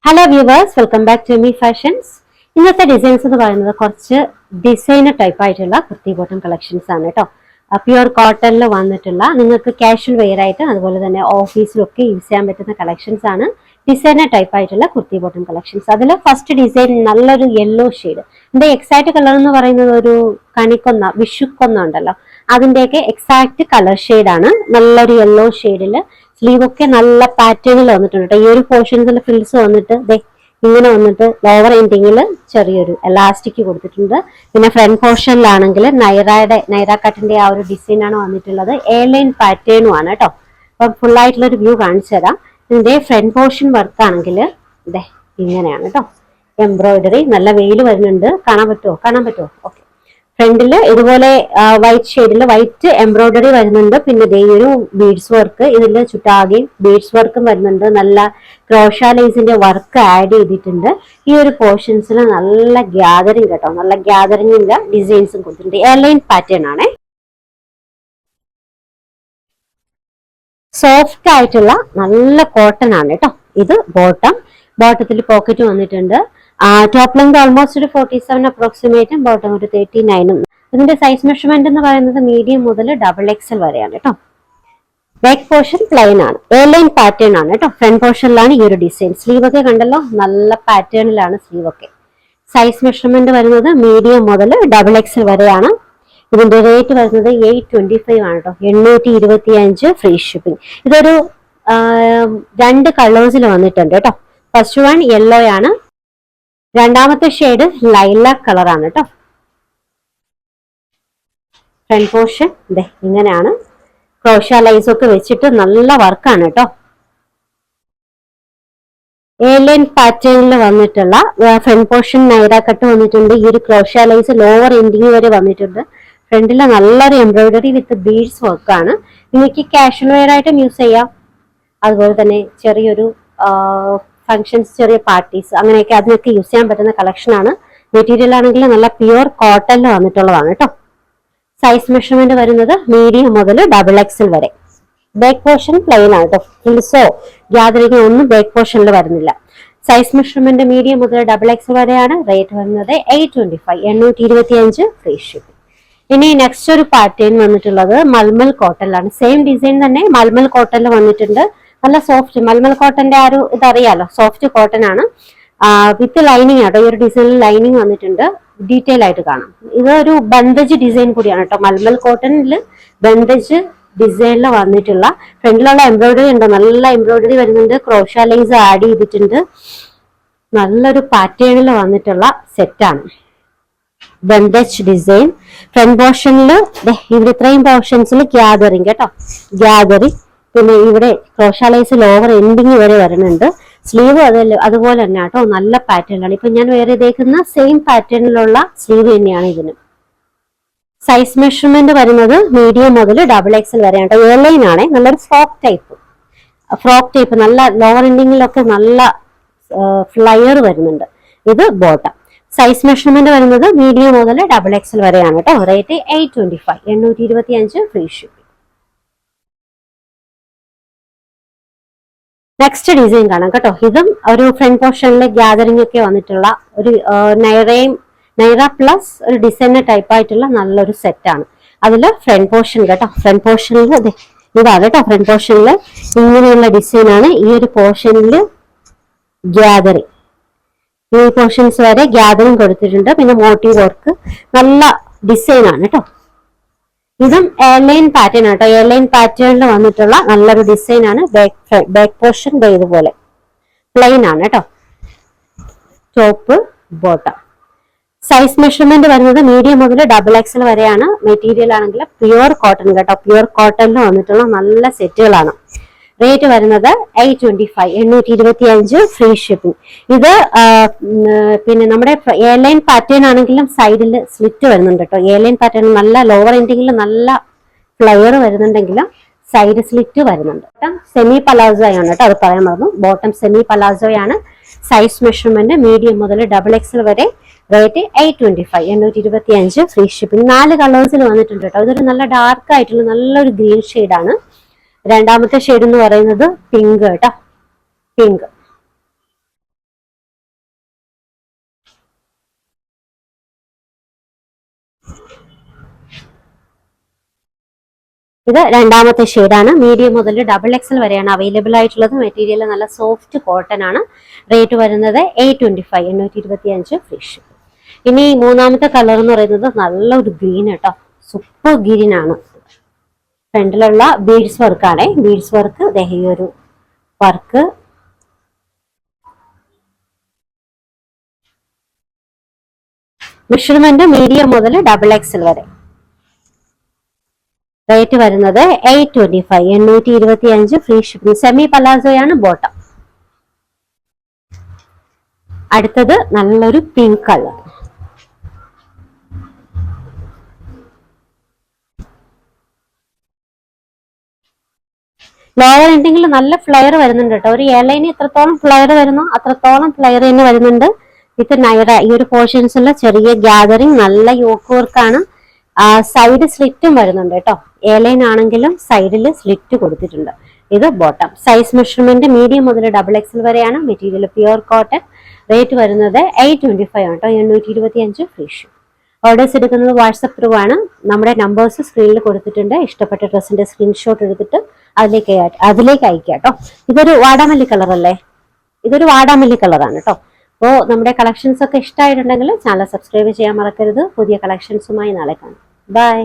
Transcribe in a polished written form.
Hello viewers, welcome back to me fashions. ഇന്നത്തെ designs എന്ന് പറയുന്നത് കുറച്ച് ഡിസൈനർ ടൈപ്പ് ആയിട്ടുള്ള കുർത്തി ബോട്ടം കളക്ഷൻസ് ആണ് കേട്ടോ. പ്യുവർ കോട്ടണിൽ വന്നിട്ടുള്ള നിങ്ങൾക്ക് കാഷ്വൽ വെയർ ആയിട്ട് അതുപോലെ തന്നെ ഓഫീസിലൊക്കെ യൂസ് ചെയ്യാൻ പറ്റുന്ന കളക്ഷൻസ് ആണ്. ഡിസൈനർ ടൈപ്പ് ആയിട്ടുള്ള കുർത്തി ബോട്ടം കളക്ഷൻസ്. അതിൽ ഫസ്റ്റ് ഡിസൈൻ നല്ലൊരു യെല്ലോ ഷെയ്ഡ്. ഇതിന്റെ എക്സാക്ട് കളർ എന്ന് പറയുന്നത് ഒരു കണിക്കൊന്ന വിഷുക്കൊന്ന ഉണ്ടല്ലോ, അതിന്റെയൊക്കെ എക്സാക്ട് കളർ ഷെയ്ഡാണ്. നല്ലൊരു യെല്ലോ ഷെയ്ഡില് സ്ലീവ് ഒക്കെ നല്ല പാറ്റേണിൽ വന്നിട്ടുണ്ട്. ഈ ഒരു പോർഷൻസിൽ ഫ്രിൽസ് വന്നിട്ട് ഇങ്ങനെ വന്നിട്ട് ലോവർ എൻഡിങ്ങിൽ ചെറിയൊരു എലാസ്റ്റിക് കൊടുത്തിട്ടുണ്ട്. പിന്നെ ഫ്രണ്ട് പോർഷനിലാണെങ്കിൽ നൈറ കട്ടിന്റെ ആ ഒരു ഡിസൈൻ ആണ് വന്നിട്ടുള്ളത്. എ ലൈൻ പാറ്റേണും ആണ് കേട്ടോ. അപ്പം ഫുൾ ആയിട്ടുള്ള ഒരു വ്യൂ കാണിച്ചു തരാം. ഇതിന്റെ ഫ്രണ്ട് പോർഷൻ വർക്ക് ആണെങ്കിൽ ഇങ്ങനെയാണ് കേട്ടോ. എംബ്രോയിഡറി നല്ല വെയിൽ വരുന്നുണ്ട്. കാണാൻ പറ്റുമോ? ഓക്കെ. ഫ്രണ്ടില് ഇതുപോലെ വൈറ്റ് ഷെയ്ഡിൽ വൈറ്റ് എംബ്രോയിഡറി വരുന്നുണ്ട്. പിന്നെ ഈ ഒരു ബീഡ്സ് വർക്ക്, ഇതിന്റെ ചുറ്റാകെ ബീഡ്സ് വർക്കും വരുന്നുണ്ട്. നല്ല ക്രോഷ ലേസിന്റെ വർക്ക് ആഡ് ചെയ്തിട്ടുണ്ട്. ഈ ഒരു പോർഷൻസിൽ നല്ല ഗ്യാതറിങ് കേട്ടോ, നല്ല ഗ്യാതറിങ്ങിന്റെ ഡിസൈൻസും കൊടുത്തിട്ടുണ്ട്. എയർലൈൻ പാറ്റേൺ ആണ്. സോഫ്റ്റ് ആയിട്ടുള്ള നല്ല കോട്ടൺ ആണ് കേട്ടോ. ഇത് ബോട്ടത്തിൽ പോക്കറ്റ് വന്നിട്ടുണ്ട്. ടോപ്പ് ലെങ്ത് ഓൾമോസ്റ്റ് ഒരു 47 അപ്രോക്സിമേറ്റും ബോട്ടം ഒരു 39. ഇതിന്റെ സൈസ് മെഷർമെന്റ് എന്ന് പറയുന്നത് മീഡിയം മുതൽ XXL വരെയാണ് കേട്ടോ. ബാക്ക് പോർഷൻ പ്ലെയിൻ ആണ്, എയർലൈൻ പാറ്റേൺ ആണ് കേട്ടോ. ഫ്രണ്ട് പോർഷനിലാണ് ഈ ഒരു ഡിസൈൻ. സ്ലീവ് ഒക്കെ കണ്ടല്ലോ, നല്ല പാറ്റേണിലാണ് സ്ലീവ് ഒക്കെ. സൈസ് മെഷർമെന്റ് വരുന്നത് മീഡിയം മുതൽ XXL വരെയാണ്. ഇതിന്റെ റേറ്റ് വരുന്നത് 825 ആണ് കേട്ടോ. 825 ഫ്രീ ഷിപ്പിംഗ്. ഇതൊരു 2 കളേഴ്സിൽ വന്നിട്ടുണ്ട് കേട്ടോ. ഫസ്റ്റ് വൺ യെല്ലോ ആണ്, രണ്ടാമത്തെ ഷെയ്ഡ് ലൈലാക്ക് കളർ ആണ് കേട്ടോ. ഫ്രണ്ട് പോർഷൻ ഇങ്ങനെയാണ്. ക്രോഷ ലൈസ് ഒക്കെ വെച്ചിട്ട് നല്ല വർക്കാണ് കേട്ടോ. എയർലൈൻ പാറ്റേണിൽ വന്നിട്ടുള്ള ഫ്രണ്ട് പോർഷൻ നൈറ കട്ട് വന്നിട്ടുണ്ട്. ഈ ഒരു ക്രോഷ ലൈസ് ലോവർ എൻഡിങ് വരെ വന്നിട്ടുണ്ട്. ഫ്രണ്ടിൽ നല്ലൊരു എംബ്രോയിഡറി വിത്ത് ബീഡ്സ് വർക്കാണ്. നിങ്ങൾക്ക് കാഷ്വൽ വെയർ ആയിട്ടും യൂസ് ചെയ്യാം. അതുപോലെ തന്നെ ചെറിയൊരു ഫങ്ഷൻസ്, ചെറിയ പാർട്ടീസ്, അങ്ങനെയൊക്കെ അതിനൊക്കെ യൂസ് ചെയ്യാൻ പറ്റുന്ന കളക്ഷനാണ്. മെറ്റീരിയൽ ആണെങ്കിൽ നല്ല പ്യുവർ കോട്ടണിൽ വന്നിട്ടുള്ളതാണ് കേട്ടോ. സൈസ് മെഷർമെന്റ് വരുന്നത് മീഡിയം മുതൽ XXL വരെ. ബാക്ക് പോർഷൻ പ്ലെയിൻ ആണ് കേട്ടോ. ഫ്രിൽസോ ഗ്യാതറിങ്ങോ ഒന്നും ബാക്ക് പോർഷനിൽ വരുന്നില്ല. സൈസ് മെഷർമെന്റ് മീഡിയം മുതൽ XXL വരെയാണ്. റേറ്റ് വരുന്നത് 825, 825 ഫ്രീ ഷിപ്പിംഗ്. ഇനി നെക്സ്റ്റ് ഒരു പാറ്റേൺ വന്നിട്ടുള്ളത് മൽമൽ കോട്ടണിലാണ്. സെയിം ഡിസൈൻ തന്നെ മൽമൽ കോട്ടണിൽ വന്നിട്ടുണ്ട്. നല്ല സോഫ്റ്റ് മൽമൽ കോട്ടന്റെ ആ ഒരു ഇതറിയാലോ, സോഫ്റ്റ് കോട്ടൺ ആണ്. വിത്ത് ലൈനിങ് ആട്ടോ. ഈ ഒരു ഡിസൈനിൽ ലൈനിങ് വന്നിട്ടുണ്ട്. ഡീറ്റെയിൽ ആയിട്ട് കാണാം. ഇതൊരു ബന്ധജ് ഡിസൈൻ കൂടിയാണ് കേട്ടോ. മൽമൽ കോട്ടണിൽ ബന്ധജ് ഡിസൈനിൽ വന്നിട്ടുള്ള ഫ്രണ്ടിലുള്ള എംബ്രോയിഡറി ഉണ്ട്. നല്ല എംബ്രോയിഡറി വരുന്നുണ്ട്. ക്രോഷ ലൈൻസ് ആഡ് ചെയ്തിട്ടുണ്ട്. നല്ലൊരു പാറ്റേണിൽ വന്നിട്ടുള്ള സെറ്റാണ്. ബന്ധജ് ഡിസൈൻ. ഫ്രണ്ട് പോർഷനിൽ ഇവിടെ ഇത്രയും പോർഷൻസിൽ ഗ്യാതറിങ് കേട്ടോ. ഗ്യാതറിങ്. പിന്നെ ഇവിടെ ക്രോഷ ലൈസ് ലോവർ എൻഡിങ് വരെ വരുന്നുണ്ട്. സ്ലീവ് അതുപോലെ തന്നെ കേട്ടോ. നല്ല പാറ്റേണിലാണ്. ഇപ്പൊ ഞാൻ വേറെ ഇതേക്കുന്ന സെയിം പാറ്റേണിലുള്ള സ്ലീവ് തന്നെയാണ് ഇതിന്. സൈസ് മെഷർമെന്റ് വരുന്നത് മീഡിയം മുതൽ XXL വരെയാണ് കേട്ടോ. എയർലൈൻ ആണ്. നല്ലൊരു ഫ്രോക്ക് ടൈപ്പ് നല്ല ലോവർ എൻഡിങ്ങിലൊക്കെ നല്ല ഫ്ലയർ വരുന്നുണ്ട്. ഇത് ബോട്ടം. സൈസ് മെഷർമെന്റ് വരുന്നത് മീഡിയം മുതൽ XXL വരെയാണ് കേട്ടോ. Rate 825, 825 free shipping. Next design കാണാം കേട്ടോ. ഇതും ഒരു ഫ്രണ്ട് പോർഷനിലെ ഗ്യാതറിംഗ് ഒക്കെ വന്നിട്ടുള്ള ഒരു നൈറ പ്ലസ് ഒരു ഡിസൈനർ ടൈപ്പ് ആയിട്ടുള്ള നല്ലൊരു സെറ്റാണ്. അതില് ഫ്രണ്ട് പോർഷൻ കേട്ടോ. ഫ്രണ്ട് പോർഷനിൽ ഇതാണ് കേട്ടോ. ഫ്രണ്ട് പോർഷനിൽ ഇങ്ങനെയുള്ള ഡിസൈൻ ആണ്. ഈ ഒരു പോർഷനിൽ ഗ്യാതറിംഗ്, ഈ പോർഷൻസ് വരെ ഗ്യാതറിംഗ് കൊടുത്തിട്ടുണ്ട്. പിന്നെ മോട്ടീവ് വർക്ക് നല്ല ഡിസൈൻ ആണ് കേട്ടോ. ഇതും എയർലൈൻ പാറ്റേൺ ആട്ടോ. എയർലൈൻ പാറ്റേണിൽ വന്നിട്ടുള്ള നല്ലൊരു ഡിസൈൻ ആണ്. ബാക്ക് പോർഷൻ ഇതുപോലെ പ്ലെയിൻ ആണ് കേട്ടോ. Top bottom. സൈസ് മെഷർമെന്റ് വരുന്നത് മീഡിയം മുതൽ XXL വരെയാണ്. മെറ്റീരിയൽ ആണെങ്കിൽ പ്യുവർ കോട്ടൺ കേട്ടോ. പ്യുവർ കോട്ടണിൽ വന്നിട്ടുള്ള നല്ല സെറ്റുകളാണ്. റേറ്റ് വരുന്നത് 825, 825 ഫ്രീ ഷിപ്പിംഗ്. ഇത് പിന്നെ നമ്മുടെ എയർലൈൻ പാറ്റേൺ ആണെങ്കിലും സൈഡിൽ സ്ലിറ്റ് വരുന്നുണ്ട് കേട്ടോ. എയർലൈൻ പാറ്റേൺ നല്ല ലോവർ എൻഡിങ്ങിൽ നല്ല ഫ്ലയർ വരുന്നുണ്ടെങ്കിലും സൈഡ് സ്ലിറ്റ് വരുന്നുണ്ട്. സെമി പലാസോയാണ് കേട്ടോ. അത് പറയാൻ മറന്നു. ബോട്ടം സെമി പലാസോയാണ്. സൈസ് മെഷർമെന്റ് മീഡിയം മുതൽ XXL വരെ. Rate 825, 825 free shipping. 4 കളേഴ്സിൽ വന്നിട്ടുണ്ട് കേട്ടോ. ഇതൊരു നല്ല ഡാർക്ക് ആയിട്ടുള്ള നല്ലൊരു ഗ്രീൻ ഷെയ്ഡാണ്. രണ്ടാമത്തെ ഷെയ്ഡ് എന്ന് പറയുന്നത് പിങ്ക് കേട്ടോ. പിങ്ക്. ഇത് രണ്ടാമത്തെ ഷെയ്ഡാണ്. മീഡിയം മുതൽ ഡബിൾ എക്സൽ വരെയാണ് അവൈലബിൾ ആയിട്ടുള്ളത്. മെറ്റീരിയൽ നല്ല സോഫ്റ്റ് കോട്ടൺ ആണ്. റേറ്റ് വരുന്നത് 825, 825 ഫ്രീ ഷിപ്പ്. ഇനി മൂന്നാമത്തെ കളർ എന്ന് പറയുന്നത് നല്ലൊരു ഗ്രീൻ കേട്ടോ, സൂപ്പർ ഗ്രീൻ ആണ്. ഫ്രണ്ടിലുള്ള ബീഡ്സ് വർക്കാണ്. ബീഡ്സ് വർക്ക് ഈ ഒരു വർക്ക്. മെഷർമെന്റ് മീഡിയം മുതൽ ഡബിൾ എക്സൽ വരെ. റേറ്റ് വരുന്നത് 825, 825 ഫ്രീ ഷിപ്പിംഗ്. സെമി പലാസോയാണ് ബോട്ടം. അടുത്തത് നല്ലൊരു പിങ്ക് കളർ. ലോവർ ഉണ്ടെങ്കിൽ നല്ല ഫ്ലെയർ വരുന്നുണ്ട് കേട്ടോ. ഒരു ഇലയിന് എത്രത്തോളം ഫ്ലെയർ വരുന്നോ അത്രത്തോളം ഫ്ലെയർ തന്നെ വരുന്നുണ്ട്. വിത്ത് നൈറ ഈ ഒരു പോർഷൻസിൽ ചെറിയ ഗ്യാതറിങ്, നല്ല യോക്ക് വർക്കാണ്. സൈഡ് സ്ലിറ്റും വരുന്നുണ്ട് കേട്ടോ. ഏലൈനാണെങ്കിലും സൈഡിൽ സ്ലിറ്റ് കൊടുത്തിട്ടുണ്ട്. ഇത് ബോട്ടം. സൈസ് മെഷർമെന്റ് മീഡിയം മുതൽ ഡബിൾ എക്സൽ വരെയാണ്. Material pure cotton. റേറ്റ് വരുന്നത് 825 ആണ് കേട്ടോ, 825 ഫ്രീ ഷിപ്പ്. ഓർഡേഴ്സ് എടുക്കുന്നത് വാട്സപ്പ് ത്രൂ ആണ്. നമ്മുടെ നമ്പേഴ്സ് സ്ക്രീനിൽ കൊടുത്തിട്ടുണ്ട്. ഇഷ്ടപ്പെട്ട ഡ്രസ്സിന്റെ സ്ക്രീൻഷോട്ട് എടുത്തിട്ട് അതിലേക്ക് അയക്കുക കേട്ടോ. ഇതൊരു വാടാമല്ലി കളർ അല്ലേ? ഇതൊരു വാടാമല്ലി കളറാണ് കേട്ടോ. അപ്പോൾ നമ്മുടെ കളക്ഷൻസ് ഒക്കെ ഇഷ്ടമായിട്ടുണ്ടെങ്കിൽ ചാനൽ സബ്സ്ക്രൈബ് ചെയ്യാൻ മറക്കരുത്. പുതിയ കളക്ഷൻസുമായി നാളെ കാണാം. ബൈ.